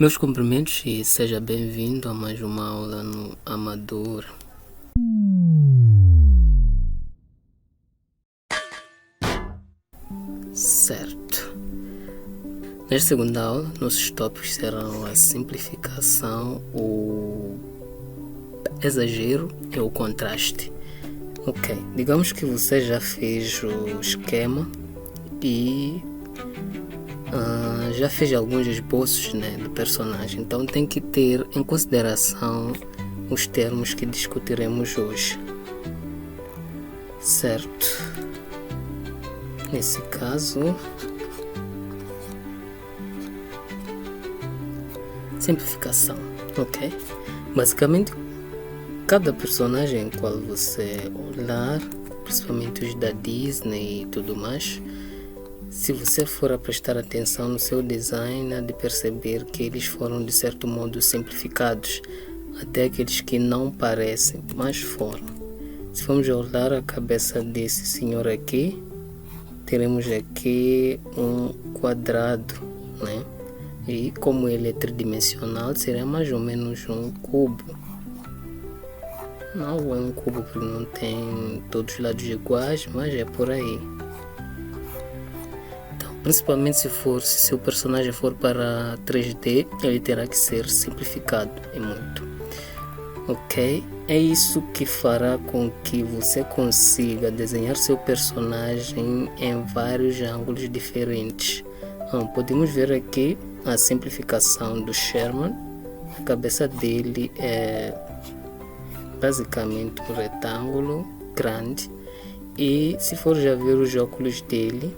Meus cumprimentos e seja bem-vindo a mais uma aula no Amador. Certo. Nesta segunda aula, nossos tópicos serão a simplificação, o exagero e o contraste. Ok, digamos que você já fez o esquema e já fez alguns esboços, do personagem, então tem que ter em consideração os termos que discutiremos hoje, certo? Nesse caso, simplificação, ok? Basicamente, cada personagem qual você olhar, principalmente os da Disney e tudo mais, se você for a prestar atenção no seu design, há de perceber que eles foram de certo modo simplificados, até aqueles que não parecem, mas foram. Se formos olhar a cabeça desse senhor aqui, teremos aqui um quadrado, né? E como ele é tridimensional, será mais ou menos um cubo. Não é um cubo porque não tem todos os lados iguais, mas é por aí. Principalmente se seu personagem for para 3D, ele terá que ser simplificado e muito. Ok? É isso que fará com que você consiga desenhar seu personagem em vários ângulos diferentes. Podemos ver aqui a simplificação do Sherman. A cabeça dele é basicamente um retângulo grande. E se for já ver os óculos dele,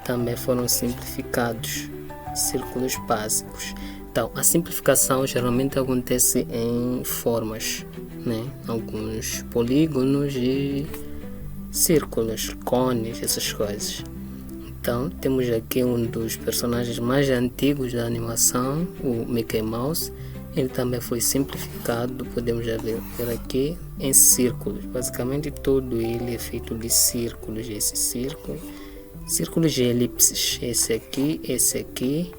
também foram simplificados, círculos básicos. Então, a simplificação geralmente acontece em formas, alguns polígonos e círculos, cones, essas coisas. Então, temos aqui um dos personagens mais antigos da animação, o Mickey Mouse. Ele também foi simplificado, podemos já ver aqui, em círculos. Basicamente, todo ele é feito de círculos, esse círculo. Círculos de elipses, esse aqui,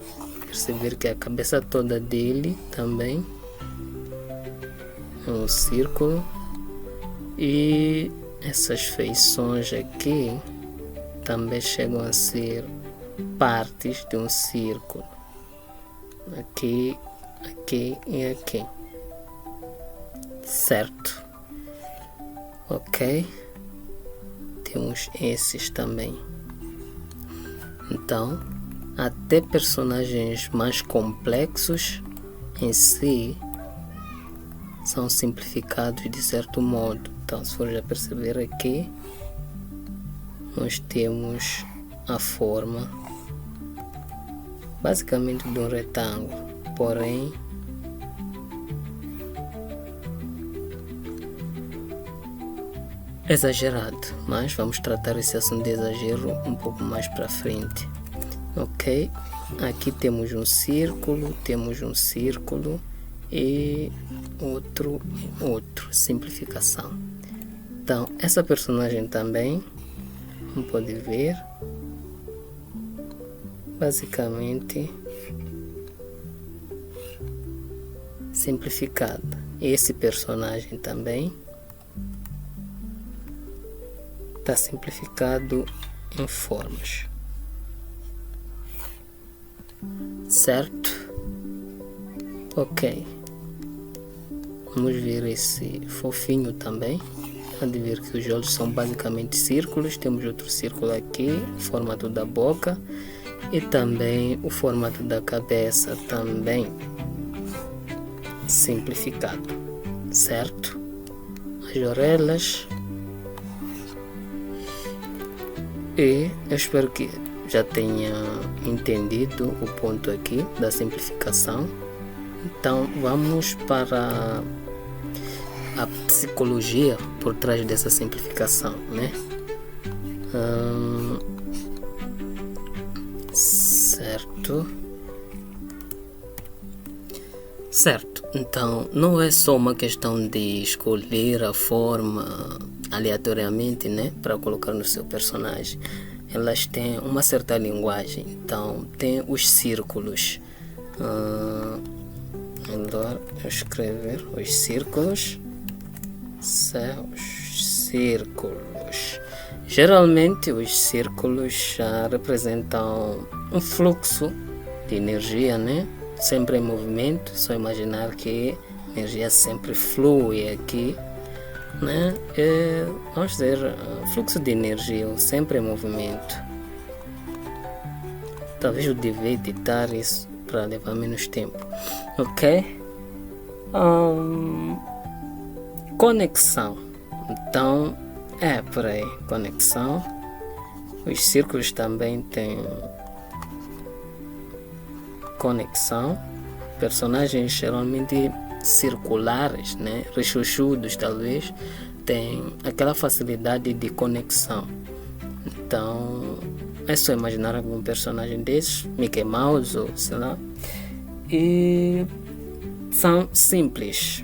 perceber que a cabeça toda dele também é um círculo, e essas feições aqui também chegam a ser partes de um círculo, aqui e aqui, certo? Ok, temos esses também. Então, até personagens mais complexos em si são simplificados de certo modo. Então, se for já perceber aqui, nós temos a forma basicamente de um retângulo, porém exagerado, mas vamos tratar esse assunto de exagero um pouco mais para frente. Ok, aqui temos um círculo e outro, simplificação. Então, essa personagem também, como pode ver, basicamente simplificada. Esse personagem também está simplificado em formas, certo? Ok, vamos ver esse fofinho também. Há de ver que os olhos são basicamente círculos. Temos outro círculo aqui, o formato da boca, e também o formato da cabeça também simplificado, certo? As orelhas. E eu espero que já tenha entendido o ponto aqui da simplificação. Então vamos para a psicologia por trás dessa simplificação, Certo, então não é só uma questão de escolher a forma aleatoriamente, para colocar no seu personagem. Elas têm uma certa linguagem. Então tem os círculos. Melhor escrever os círculos. Círculos. Geralmente os círculos representam um fluxo de energia, né? Sempre em movimento. Só imaginar que a energia sempre flui aqui, né? Vamos dizer, fluxo de energia sempre em movimento. Talvez eu devia editar isso para levar menos tempo. Ok? Conexão. Então, por aí, conexão. Os círculos também têm conexão. Personagens geralmente circulares, né? Rechuchudos talvez, têm aquela facilidade de conexão. Então, é só imaginar algum personagem desses, Mickey Mouse ou sei lá. E são simples.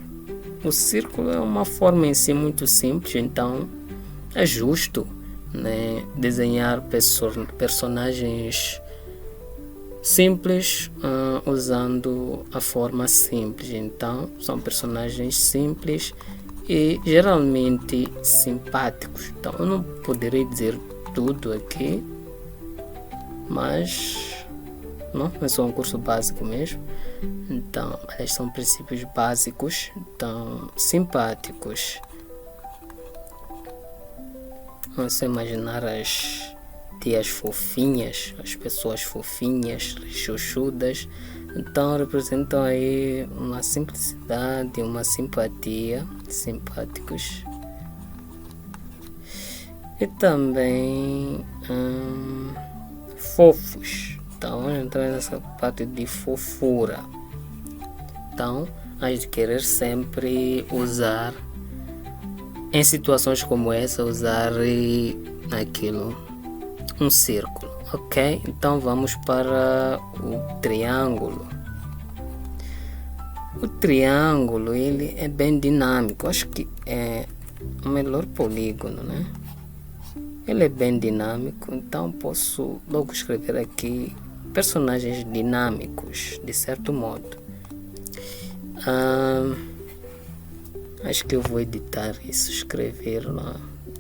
O círculo é uma forma em si muito simples, então é justo, né, desenhar personagens simples usando a forma simples. Então são personagens simples e geralmente simpáticos. Então eu não poderia dizer tudo aqui, mas não é só um curso básico mesmo. Então, eles são princípios básicos, então simpáticos. Vamos imaginar as tias fofinhas, as pessoas fofinhas, chuchudas. Então representam aí uma simplicidade, uma simpatia, simpáticos. E também fofos. Então vamos entrar nessa parte de fofura. Então, há de querer sempre usar, em situações como essa, usar aquilo, um círculo, ok? Então vamos para o triângulo. O triângulo, ele é bem dinâmico. Acho que é o melhor polígono, né? Ele é bem dinâmico, então posso logo escrever aqui personagens dinâmicos, de certo modo. Acho que eu vou editar isso, escrever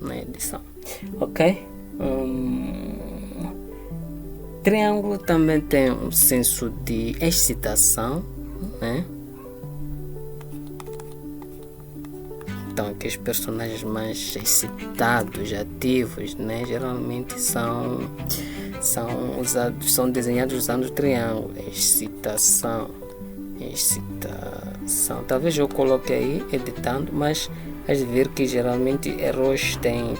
na edição, ok? Triângulo também tem um senso de excitação, né? Então aqui os personagens mais excitados, ativos, né? Geralmente são desenhados usando triângulo. Excitação. Talvez eu coloque aí editando, mas has de ver que geralmente heróis têm.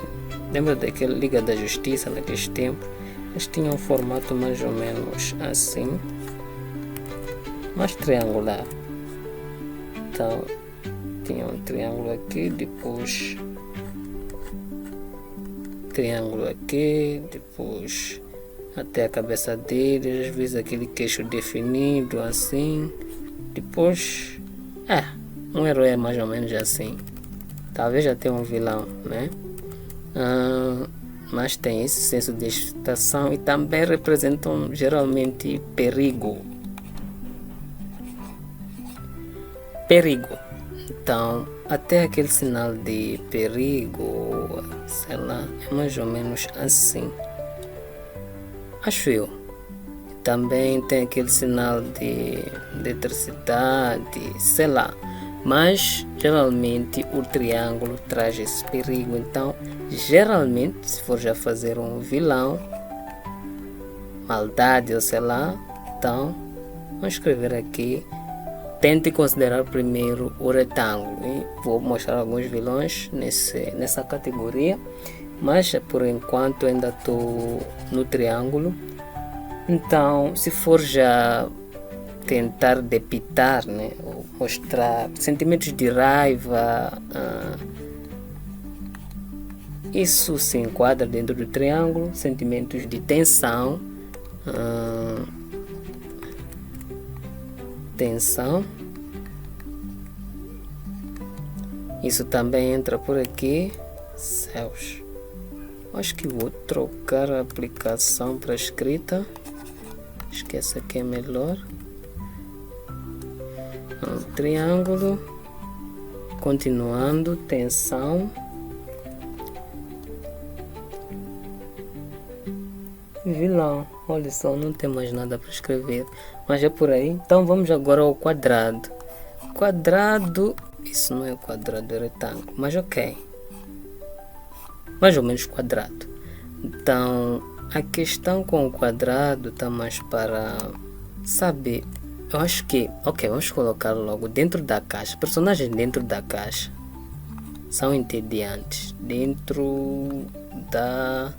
Lembra daquele Liga da Justiça naqueles tempos? Eles tinham um formato mais ou menos assim, mais triangular. Então tinha um triângulo aqui, depois triângulo aqui, depois até a cabeça dele, às vezes aquele queixo definido assim. Depois, um herói é mais ou menos assim. Talvez até um vilão, né? Mas tem esse senso de excitação e também representam geralmente perigo. Então, até aquele sinal de perigo, sei lá, é mais ou menos assim. Acho eu. Também tem aquele sinal de eletricidade, sei lá. Mas geralmente o triângulo traz esse perigo. Então, geralmente, se for já fazer um vilão, maldade ou sei lá, então vamos escrever aqui. Tente considerar primeiro o retângulo. E vou mostrar alguns vilões nessa categoria. Mas por enquanto ainda estou no triângulo. Então, se for já tentar depitar, né, ou mostrar sentimentos de raiva, isso se enquadra dentro do triângulo. Sentimentos de tensão, isso também entra por aqui. Céus, acho que vou trocar a aplicação para escrita. Acho que essa aqui é melhor. Triângulo, continuando, tensão, vilão. Olha só, não tem mais nada para escrever, mas é por aí. Então vamos agora ao quadrado. Quadrado, isso não é quadrado, é retângulo, mas ok, mais ou menos quadrado. Então a questão com o quadrado está mais para saber. Eu acho que, ok, vamos colocar logo dentro da caixa. Personagens dentro da caixa são entediantes. Dentro da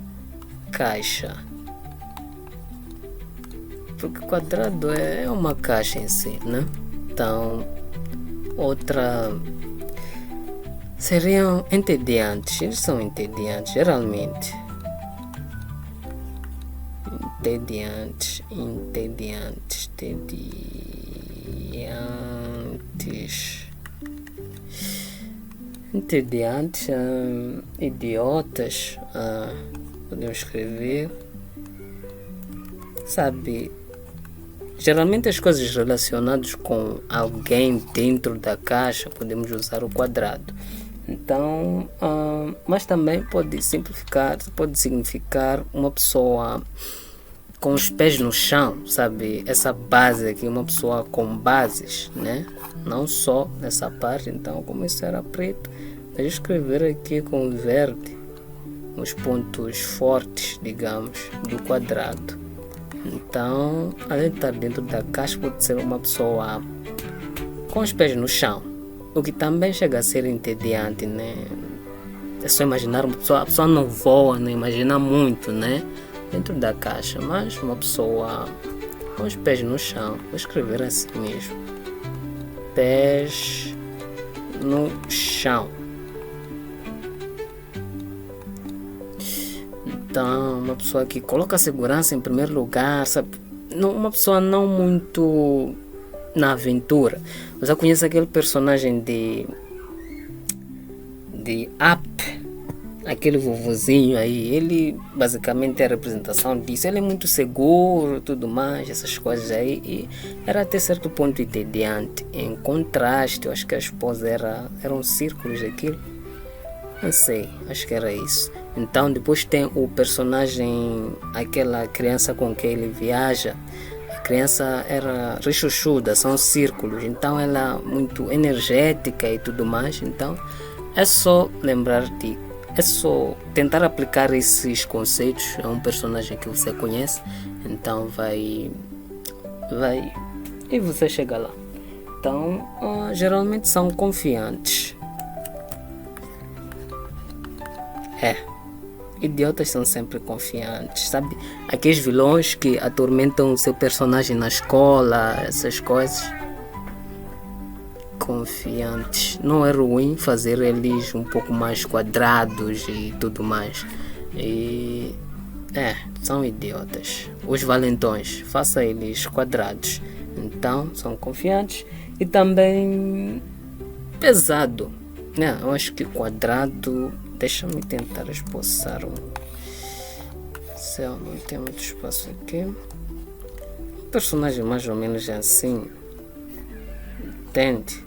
caixa, porque quadrado é uma caixa em si, né? Então, outra seriam entediantes. Eles são entediantes, geralmente. Entediantes. Entediantes, idiotas, podemos escrever, sabe? Geralmente as coisas relacionadas com alguém dentro da caixa podemos usar o quadrado. Então, mas também pode significar uma pessoa com os pés no chão, sabe? Essa base aqui, uma pessoa com bases, né? Não só nessa parte. Então, como isso era preto, deixa eu escrever aqui com verde os pontos fortes, digamos, do quadrado. Então, além de estar dentro da caixa, pode ser uma pessoa com os pés no chão, o que também chega a ser entediante, né? É só imaginar a pessoa não voa, não imagina muito, né? Dentro da caixa, mas uma pessoa com os pés no chão, vou escrever assim mesmo, pés no chão. Então, uma pessoa que coloca a segurança em primeiro lugar, sabe? Uma pessoa não muito na aventura. Você já conhece aquele personagem de Up, aquele vovozinho aí? Ele basicamente é a representação disso. Ele é muito seguro, tudo mais, essas coisas aí. E era até certo ponto entediante. Em contraste, eu acho que a esposa eram círculos daquilo. Não sei, acho que era isso. Então depois tem o personagem, aquela criança com quem ele viaja. A criança era rechuchuda, são círculos. Então ela é muito energética e tudo mais. Então é só lembrar-te, é só tentar aplicar esses conceitos a um personagem que você conhece. Então vai e você chega lá. Então geralmente são confiantes. Idiotas são sempre confiantes, sabe? Aqueles vilões que atormentam o seu personagem na escola, essas coisas. Confiantes. Não é ruim fazer eles um pouco mais quadrados e tudo mais. E são idiotas. Os valentões, faça eles quadrados. Então, são confiantes e também pesado, né? Eu acho que quadrado. Deixa-me tentar esboçar céu, não tem muito espaço aqui. Um personagem mais ou menos assim, entende?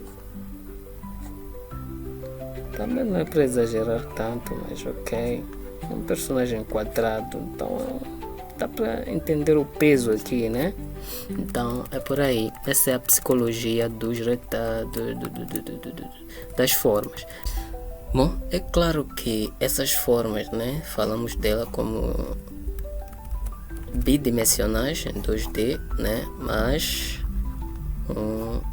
Também não é para exagerar tanto, mas ok. Um personagem quadrado, então dá para entender o peso aqui, né? Então é por aí. Essa é a psicologia das formas. Bom, é claro que essas formas, né, falamos dela como bidimensionais em 2D, né, mas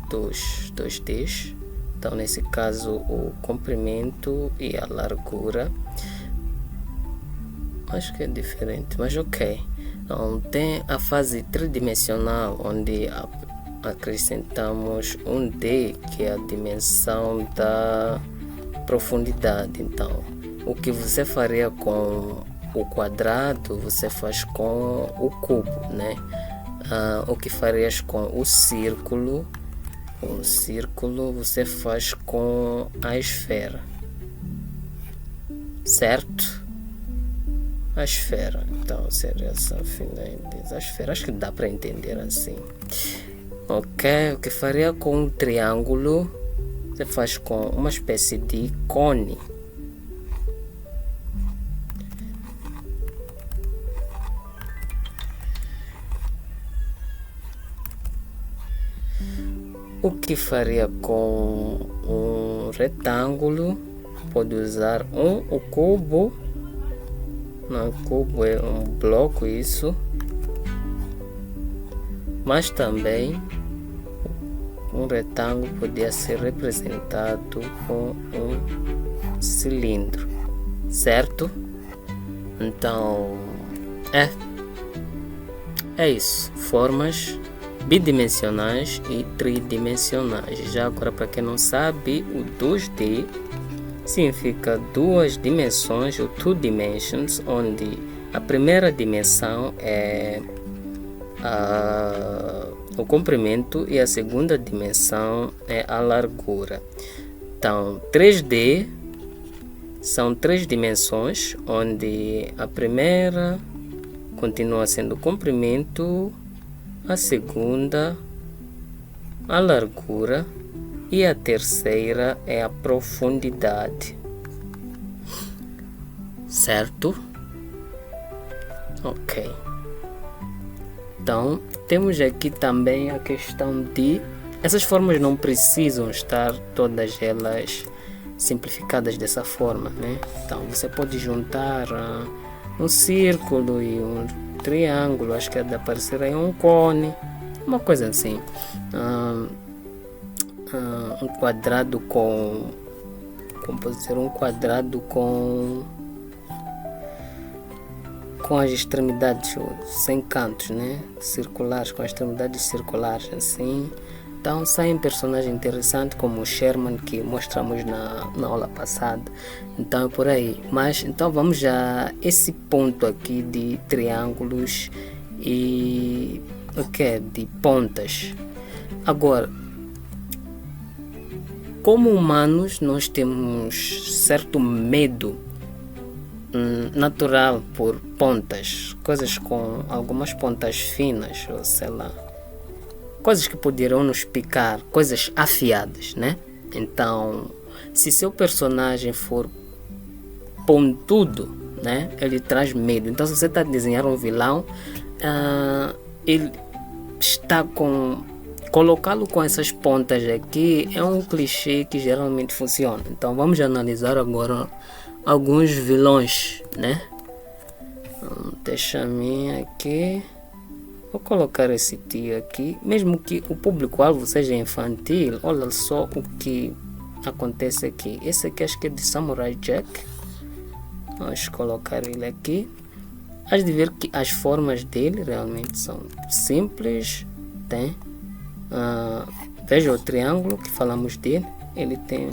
2Ds. Então nesse caso o comprimento e a largura, acho que é diferente, mas ok. Então tem a fase tridimensional, onde acrescentamos um D, que é a dimensão da profundidade. Então o que você faria com o quadrado você faz com o cubo, né? O que farias com o círculo você faz com a esfera, certo? A esfera, então seria essa finalidade. A esfera, acho que dá para entender assim. Ok, o que faria com um triângulo, você faz com uma espécie de cone. O que faria com um retângulo, pode usar o cubo. Não, o cubo é um bloco, isso. Mas também um retângulo podia ser representado com um cilindro, certo? Então, é isso. Formas bidimensionais e tridimensionais. Já agora, para quem não sabe, o 2D significa duas dimensões, ou two dimensions, onde a primeira dimensão é o comprimento e a segunda dimensão é a largura. Então, 3D são três dimensões, onde a primeira continua sendo o comprimento, a segunda a largura e a terceira é a profundidade, certo? Ok. Então, temos aqui também a questão de... Essas formas não precisam estar todas elas simplificadas dessa forma, né? Então, você pode juntar um círculo e um triângulo, acho que é de aparecer aí um cone, uma coisa assim. Um quadrado com... Como pode ser um quadrado com as extremidades sem cantos, né? Circulares, com as extremidades circulares, assim. Então saem personagens interessantes como o Sherman, que mostramos na aula passada. Então é por aí. Mas então vamos a esse ponto aqui de triângulos e de pontas. Agora, como humanos, nós temos certo medo natural por pontas, coisas com algumas pontas finas, ou sei lá, coisas que poderão nos picar, coisas afiadas, né? Então, se seu personagem for pontudo, né, ele traz medo. Então, se você está a desenhar um vilão, ele está com... Colocá-lo com essas pontas aqui é um clichê que geralmente funciona. Então, vamos analisar agora alguns vilões, né? Deixa a minha aqui. Vou colocar esse tio aqui. Mesmo que o público-alvo seja infantil, olha só o que acontece aqui. Esse aqui acho que é de Samurai Jack. Vamos colocar ele aqui. Hás de ver que as formas dele realmente são simples. Tem. Veja o triângulo que falamos dele. Ele tem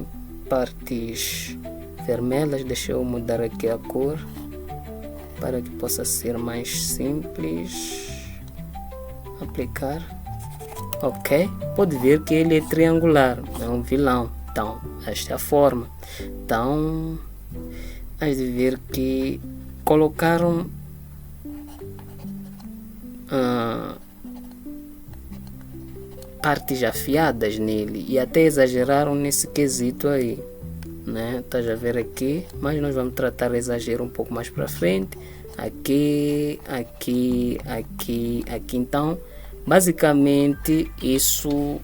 partes vermelhas. Deixa eu mudar aqui a cor para que possa ser mais simples. Aplicar. Ok, pode ver que ele é triangular, é um vilão. Então esta é a forma. Então hás de ver que colocaram partes afiadas nele e até exageraram nesse quesito aí, né? Estás a ver aqui, mas nós vamos tratar exagero um pouco mais para frente. Aqui. Então, basicamente, isso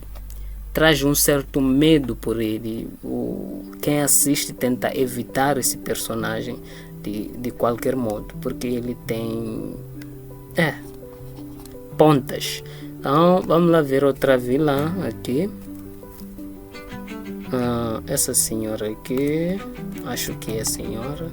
traz um certo medo por ele. Quem assiste tenta evitar esse personagem de qualquer modo, porque ele tem pontas. Então, vamos lá ver outra vilã aqui. Essa senhora aqui, acho que é a senhora.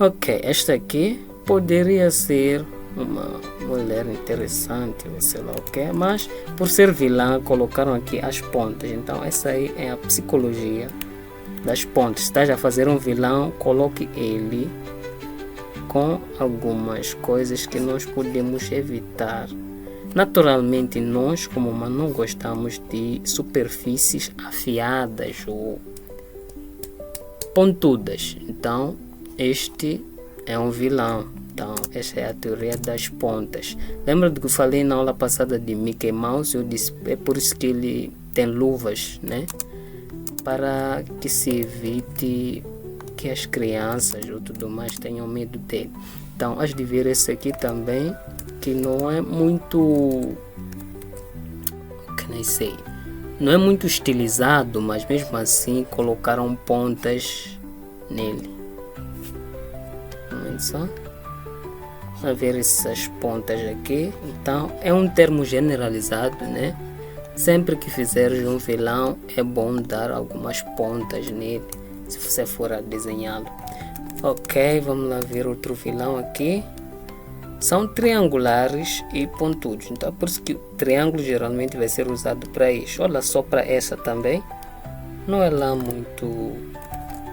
Ok, esta aqui poderia ser uma mulher interessante, sei lá o que, mas por ser vilã colocaram aqui as pontas. Então essa aí é a psicologia das pontas. Se estás a fazer um vilão, coloque ele com algumas coisas que nós podemos evitar. Naturalmente nós como humanos não gostamos de superfícies afiadas ou pontudas. Então este é um vilão. Então, esta é a teoria das pontas. Lembra do que eu falei na aula passada de Mickey Mouse? Eu disse, é por isso que ele tem luvas, né? Para que se evite que as crianças ou tudo mais tenham medo dele. Então, has de ver esse aqui também, que não é muito... que nem sei. Não é muito estilizado, mas mesmo assim colocaram pontas nele. Vamos só a ver essas pontas aqui. Então é um termo generalizado, né? Sempre que fizeres um vilão é bom dar algumas pontas nele, se você for a desenhá-lo. Ok, vamos lá ver outro vilão aqui. São triangulares e pontudos, então é por isso que o triângulo geralmente vai ser usado para isso. Olha só para essa também, não é lá muito,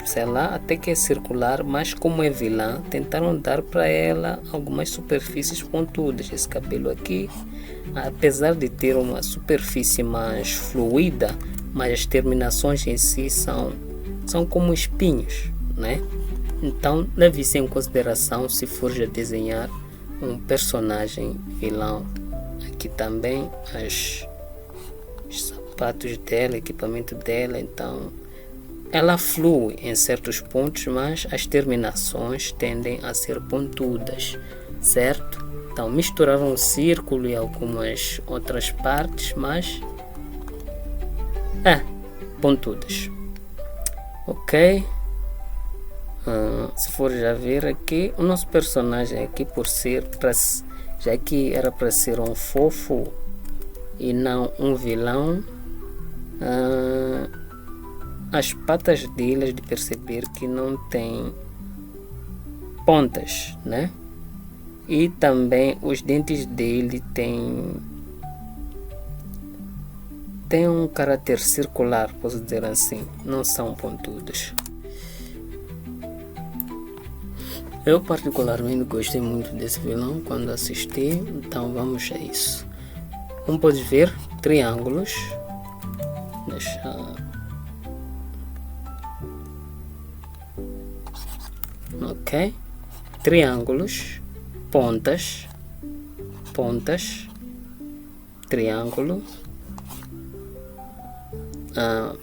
sei lá, até que é circular, mas como é vilã, tentaram dar para ela algumas superfícies pontudas. Esse cabelo aqui, apesar de ter uma superfície mais fluida, mas as terminações em si são como espinhos, né? Então leve isso em consideração se for já desenhar um personagem vilão. Aqui também os sapatos dela, equipamento dela. Então ela flui em certos pontos, mas as terminações tendem a ser pontudas, certo? Então misturaram um círculo e algumas outras partes, mas pontudas. Ok. Se for já ver aqui, o nosso personagem aqui, por ser, já que era para ser um fofo e não um vilão, as patas dele é de perceber que não tem pontas, né? E também os dentes dele tem um caráter circular, posso dizer assim, não são pontudos. Eu particularmente gostei muito desse vilão quando assisti, então vamos a isso. Como pode ver, triângulos. Ok. Triângulos, pontas, triângulo,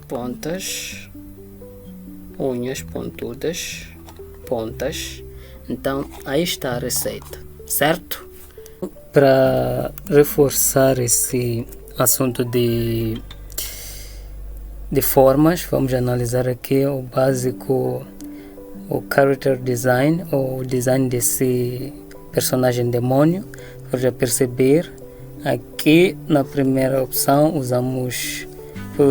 pontas, unhas pontudas, pontas. Então aí está a receita, certo? Para reforçar esse assunto de formas, vamos analisar aqui o básico, o character design, ou o design desse personagem demônio. Para já perceber, aqui na primeira opção foi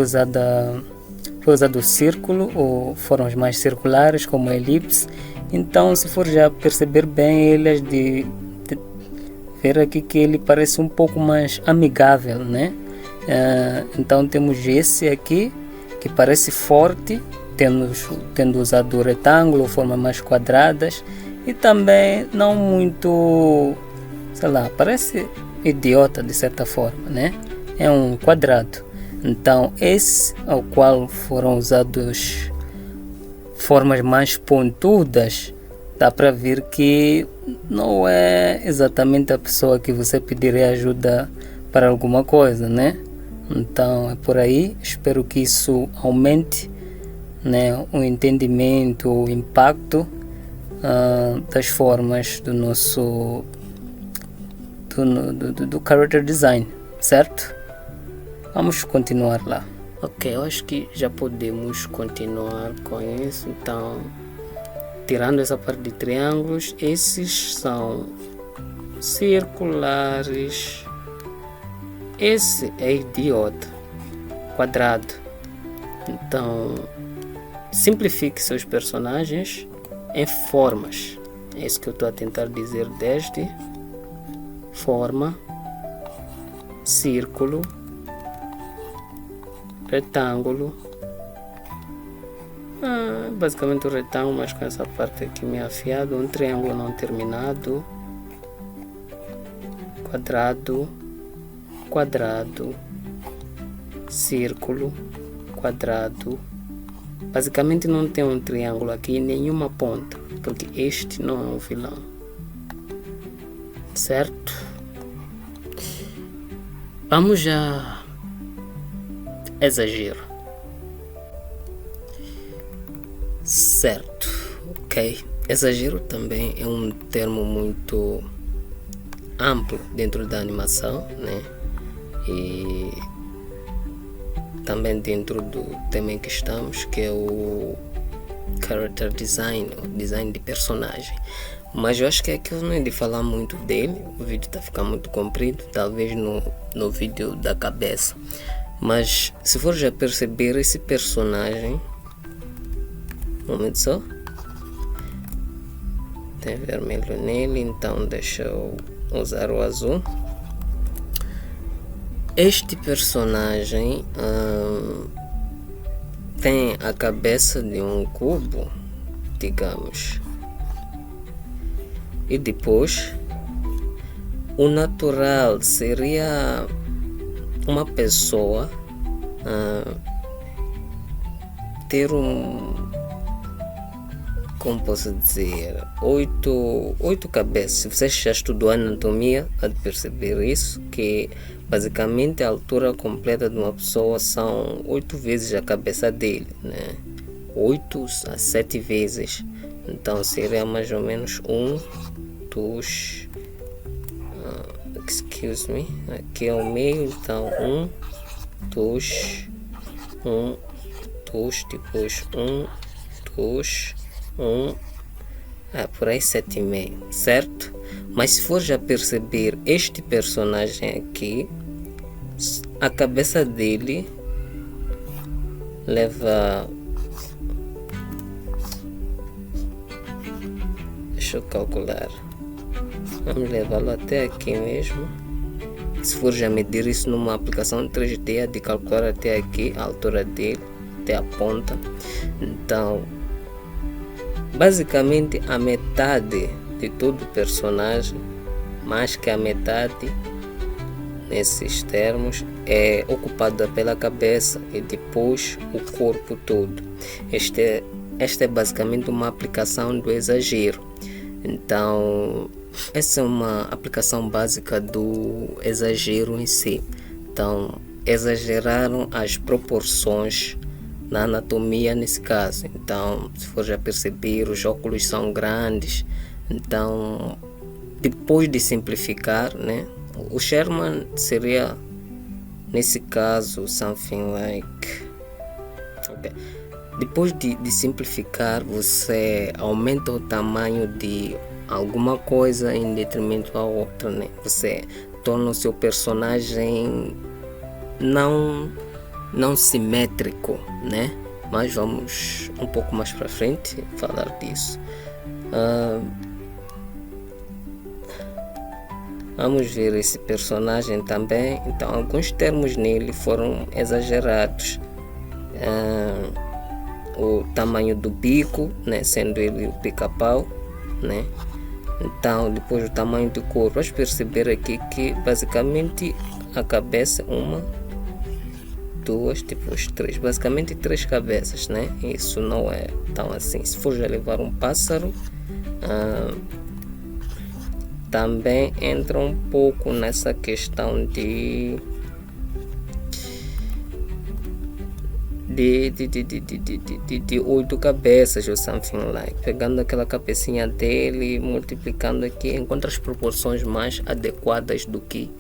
usado o círculo ou formas mais circulares como a elipse. Então, se for já perceber bem ele, de ver aqui que ele parece um pouco mais amigável, né? Então temos esse aqui que parece forte, tendo usado o retângulo, formas mais quadradas, e também não muito, sei lá, parece idiota de certa forma, né? É um quadrado. Então esse ao qual foram usados formas mais pontudas, dá para ver que não é exatamente a pessoa que você pediria ajuda para alguma coisa, né? Então é por aí. Espero que isso aumente, né, o entendimento, o impacto das formas do nosso do character design, certo? Vamos continuar lá. Ok, eu acho que já podemos continuar com isso. Então, tirando essa parte de triângulos, esses são circulares. Esse é idiota, quadrado. Então, simplifique seus personagens em formas. É isso que eu estou a tentar dizer, desde forma, círculo, retângulo, basicamente o retângulo, mas com essa parte aqui meio afiado, um triângulo não terminado, quadrado, quadrado, círculo, quadrado. Basicamente não tem um triângulo aqui, nenhuma ponta, porque este não é um vilão. certo? Vamos a exagero, certo? Ok, exagero também é um termo muito amplo dentro da animação, né? E também dentro do tema em que estamos, que é o character design, o design de personagem. Mas eu acho que aqui eu não é de falar muito dele, o vídeo está ficando muito comprido, talvez no vídeo da cabeça. Mas se for já perceber esse personagem, um momento só, tem vermelho nele, então deixa eu usar o azul. Este personagem tem a cabeça de um cubo, digamos, e depois o natural seria uma pessoa ter como posso dizer, oito cabeças. Se você já estudou anatomia, há de perceber isso, que basicamente a altura completa de uma pessoa são 8 vezes a cabeça dele, né? 8 a 7 vezes. Então seria mais ou menos 1, 2, excuse me, aqui é o meio, então 1, 2, 1, 2, depois 1, 2, 1, por aí 7,5, certo? Mas se for já perceber este personagem aqui, a cabeça dele leva, deixa eu calcular, vamos levá-lo até aqui mesmo. Se for já medir isso numa aplicação 3D, de calcular até aqui a altura dele, até a ponta. Então basicamente a metade de todo o personagem, mais que a metade nesses termos, é ocupada pela cabeça e depois o corpo todo. Esta é basicamente uma aplicação do exagero. Então essa é uma aplicação básica do exagero em si. Então exageraram as proporções na anatomia nesse caso. Então se for já perceber, os óculos são grandes. Então depois de simplificar, né, o Sherman seria nesse caso something like, okay. Depois de simplificar, você aumenta o tamanho de alguma coisa em detrimento à outra, né? Você torna o seu personagem não simétrico, né? Mas vamos um pouco mais para frente falar disso. Vamos ver esse personagem também. Então alguns termos nele foram exagerados. O tamanho do bico, né, sendo ele o pica-pau, né? Então depois o tamanho do corpo, vamos perceber aqui que basicamente a cabeça, 1, 2, depois 3, basicamente 3 cabeças, né? Isso não é tão assim. Se for já levar um pássaro, também entra um pouco nessa questão de 8 cabeças ou something like, pegando aquela cabecinha dele, multiplicando aqui, encontra as proporções mais adequadas do que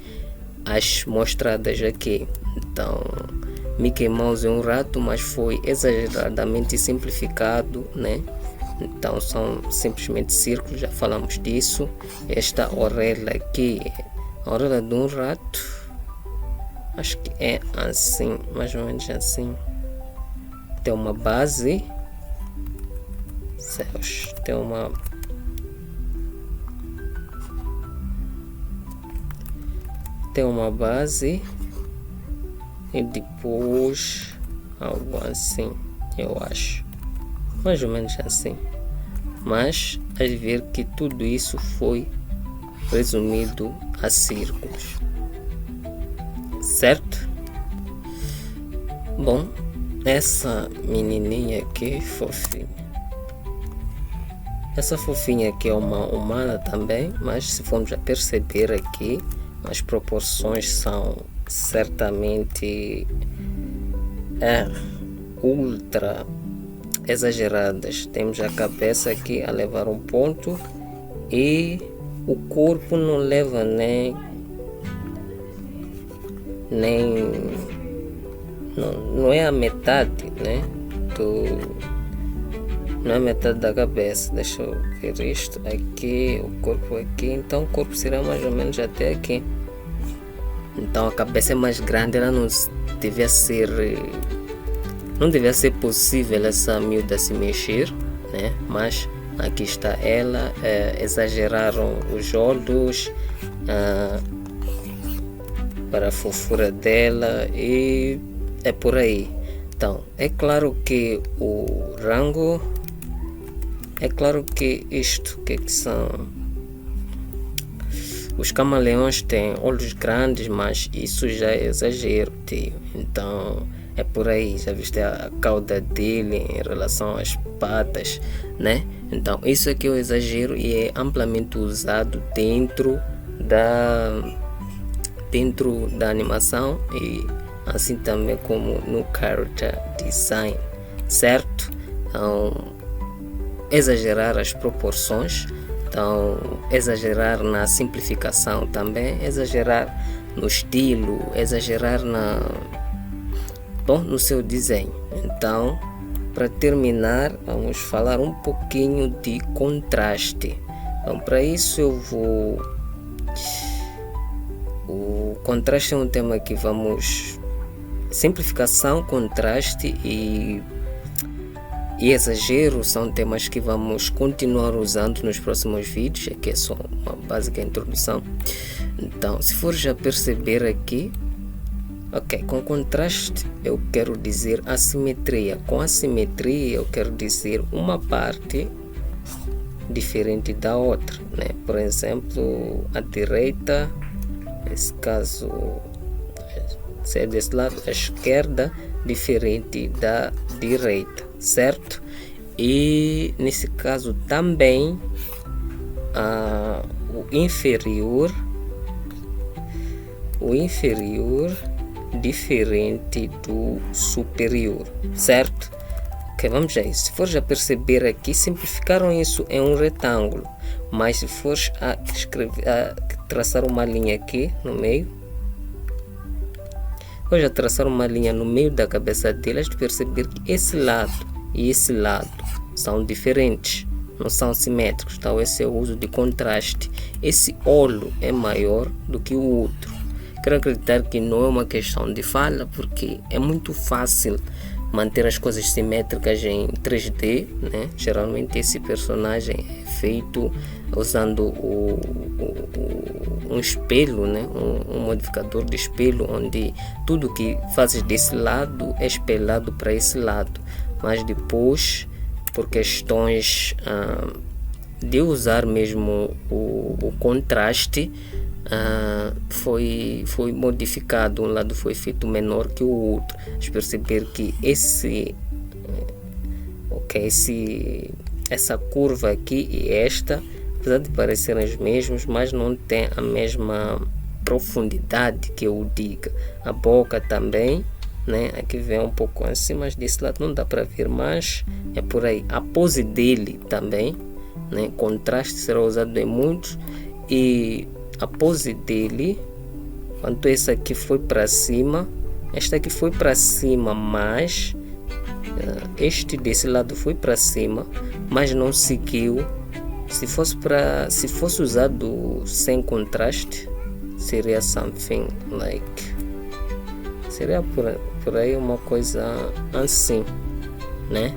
as mostradas aqui. Então Mickey Mouse é um rato, mas foi exageradamente simplificado, né? Então são simplesmente círculos, já falamos disso. Esta orelha aqui, a orelha de um rato, acho que é assim, mais ou menos assim. Tem uma base, céus, tem uma base e depois algo assim, eu acho, mais ou menos assim. Mas a ver que tudo isso foi resumido a círculos, certo? Bom, essa menininha aqui, fofinha, Essa fofinha aqui é uma humana também, mas se formos a perceber aqui, as proporções são certamente ultra exageradas. Temos a cabeça aqui a levar um ponto e o corpo não leva nem não é a metade, né? Não é a metade da cabeça. Deixa eu ver isto aqui, o corpo aqui. Então o corpo será mais ou menos até aqui. Então a cabeça é mais grande, ela não devia ser possível essa miúda se mexer, né? Mas aqui está ela. Exageraram os olhos para a fofura dela e é por aí. Então é claro que o rango, é claro que isto que são os camaleões, têm olhos grandes, mas isso já é exagero, tio. Então é por aí. Já viste a cauda dele em relação às patas, né? Então isso aqui é o exagero e é amplamente usado dentro da animação e assim também como no character design, certo? Então exagerar as proporções, então exagerar na simplificação também, exagerar no estilo, exagerar no seu desenho. Então, para terminar, vamos falar um pouquinho de contraste. Então, para isso eu vou... O contraste é um tema que vamos... Simplificação, contraste e exagero são temas que vamos continuar usando nos próximos vídeos. Aqui é só uma básica introdução. Então, se for já perceber aqui, ok, com contraste eu quero dizer assimetria. Com assimetria eu quero dizer uma parte diferente da outra, né? Por exemplo, a direita, nesse caso, se é desse lado, a esquerda diferente da direita, certo? E nesse caso também o inferior diferente do superior, certo? Ok, vamos a isso. Se for já perceber aqui, simplificaram isso em um retângulo, mas se for a traçar uma linha aqui no meio, vou já traçar uma linha no meio da cabeça deles, de perceber que esse lado e esse lado são diferentes, não são simétricos. Então esse é o uso de contraste. Esse olho é maior do que o outro. Quero acreditar que não é uma questão de fala, porque é muito fácil manter as coisas simétricas em 3D, né? Geralmente esse personagem é feito usando um espelho, né? Um modificador de espelho, onde tudo que fazes desse lado é espelhado para esse lado. Mas depois, por questões de usar mesmo o contraste, foi modificado. Um lado foi feito menor que o outro. Vamos perceber que essa curva aqui e esta, apesar de parecerem os mesmos, mas não tem a mesma profundidade, que eu diga. A boca também, né? Aqui vem um pouco assim, mas desse lado não dá para ver, mas é por aí. A pose dele também, né? Contraste será usado em muitos. E a pose dele, quando essa aqui foi para cima, esta aqui foi para cima, mas este desse lado foi para cima, mas não seguiu. Se fosse usado sem contraste, seria something like, seria por aí uma coisa assim, né?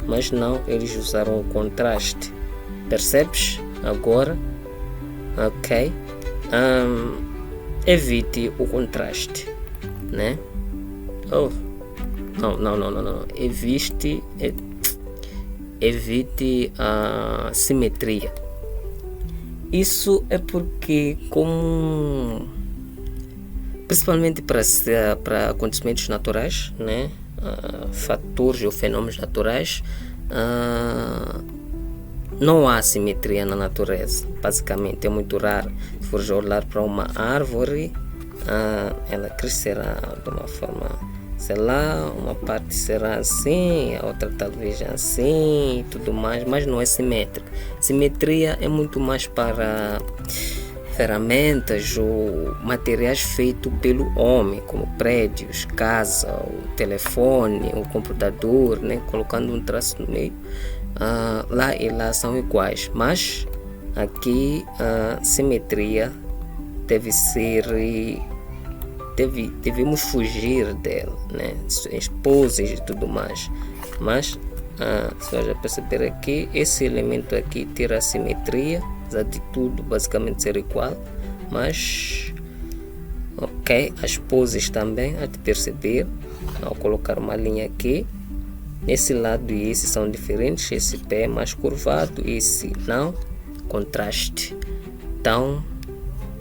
Mas não, eles usaram o contraste. Percebes agora? Ok. Evite o contraste, né? Não. Evite a simetria. Isso é porque, principalmente para acontecimentos naturais, né? Fatores ou fenômenos naturais, não há simetria na natureza, basicamente é muito raro. Se for olhar para uma árvore, ela crescerá de uma forma, sei lá, uma parte será assim, a outra talvez assim e tudo mais, mas não é simétrica. Simetria é muito mais para ferramentas ou materiais feitos pelo homem, como prédios, casa, o telefone, o computador, né? Colocando um traço no meio, lá e lá são iguais, mas aqui a simetria deve ser, devemos fugir dela, né? Poses e tudo mais, mas você vai perceber aqui, esse elemento aqui tira a simetria, apesar de tudo basicamente ser igual, mas ok, as poses também há de perceber ao colocar uma linha aqui. Esse lado e esse são diferentes, esse pé é mais curvado, esse não, contraste. Então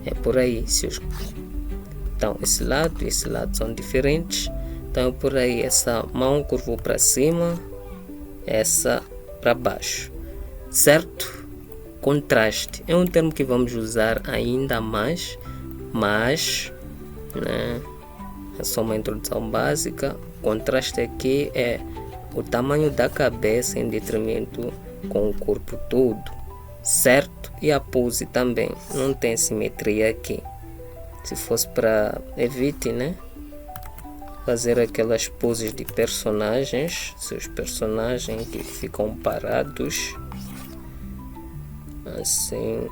é por aí. Então esse lado e esse lado são diferentes, então é por aí. Essa mão curvou para cima, essa para baixo, certo? Contraste é um termo que vamos usar ainda mais, mas né, é só uma introdução básica. Contraste aqui é o tamanho da cabeça em detrimento com o corpo todo, certo? E a pose também não tem simetria aqui. Se fosse para evite, né, fazer aquelas poses de personagens, seus personagens que ficam parados assim,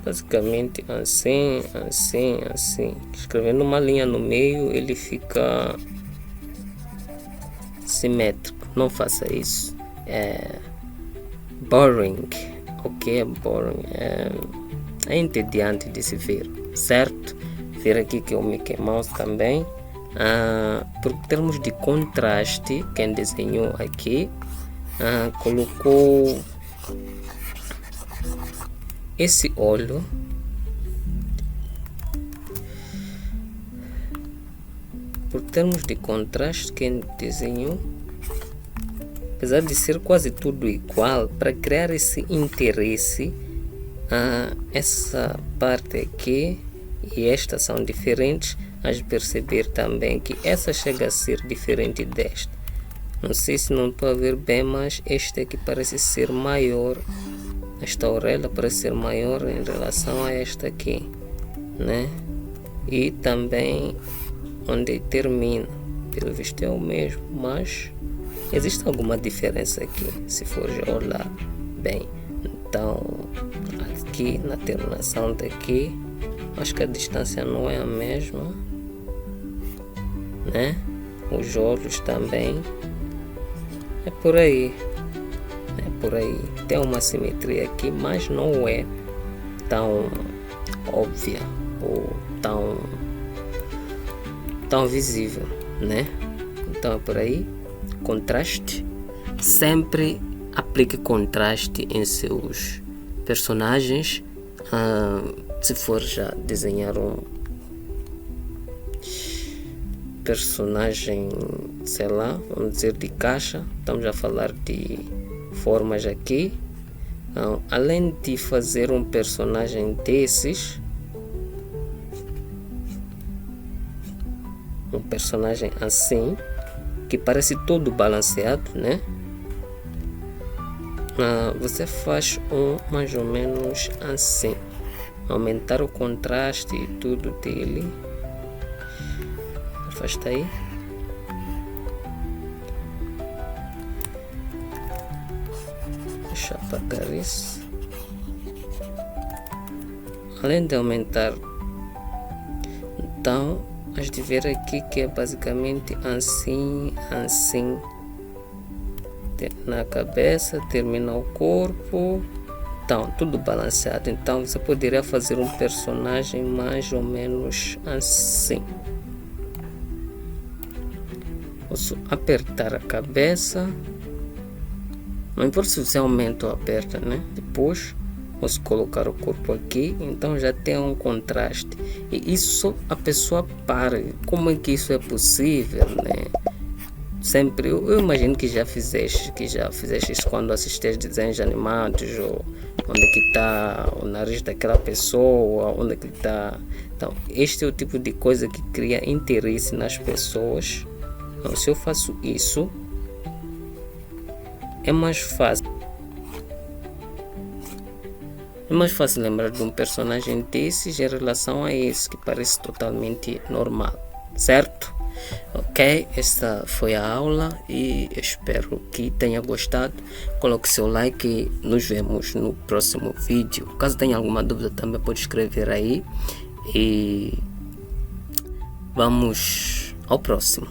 basicamente assim, escrevendo uma linha no meio ele fica simétrico. Não faça isso, é boring, ok? É boring, é entediante de se ver, certo? Ver aqui que o Mickey Mouse também, por termos de contraste, quem desenhou aqui colocou esse olho por termos de contraste. Quem desenhou, apesar de ser quase tudo igual, para criar esse interesse, essa parte aqui e esta são diferentes. Hás de perceber também que essa chega a ser diferente desta. Não sei se não estou a ver bem, mas este aqui parece ser maior. Esta orelha parece ser maior em relação a esta aqui, né? E também onde termina, pelo visto é o mesmo, mas existe alguma diferença aqui, se for já olhar bem. Então aqui na terminação daqui, acho que a distância não é a mesma, né? Os olhos também. É por aí, tem uma simetria aqui, mas não é tão óbvia ou tão visível, né? Então é por aí. Contraste, sempre aplique contraste em seus personagens. Se for já desenhar um personagem, sei lá, vamos dizer de caixa, estamos a falar de formas aqui. Então, além de fazer um personagem desses, um personagem assim, que parece todo balanceado, né? Você faz um mais ou menos assim, aumentar o contraste e tudo dele. Afasta aí. Deixa eu apagar isso. Além de aumentar, então has de ver aqui que é basicamente assim. Na cabeça, termina o corpo. Então, tudo balanceado. Então, você poderia fazer um personagem mais ou menos assim. Posso apertar a cabeça. Não importa se você aumenta ou aperta, né? Depois, posso colocar o corpo aqui. Então, já tem um contraste. E isso a pessoa para. Como é que isso é possível, né? sempre, eu imagino que já fizeste isso quando assistes desenhos animados, ou onde é que está o nariz daquela pessoa, onde é que está. Então, este é o tipo de coisa que cria interesse nas pessoas. Então, se eu faço isso, é mais fácil. É mais fácil lembrar de um personagem desses em relação a esse que parece totalmente normal, certo? Ok, esta foi a aula e espero que tenha gostado. Coloque seu like e nos vemos no próximo vídeo. Caso tenha alguma dúvida também pode escrever aí e vamos ao próximo.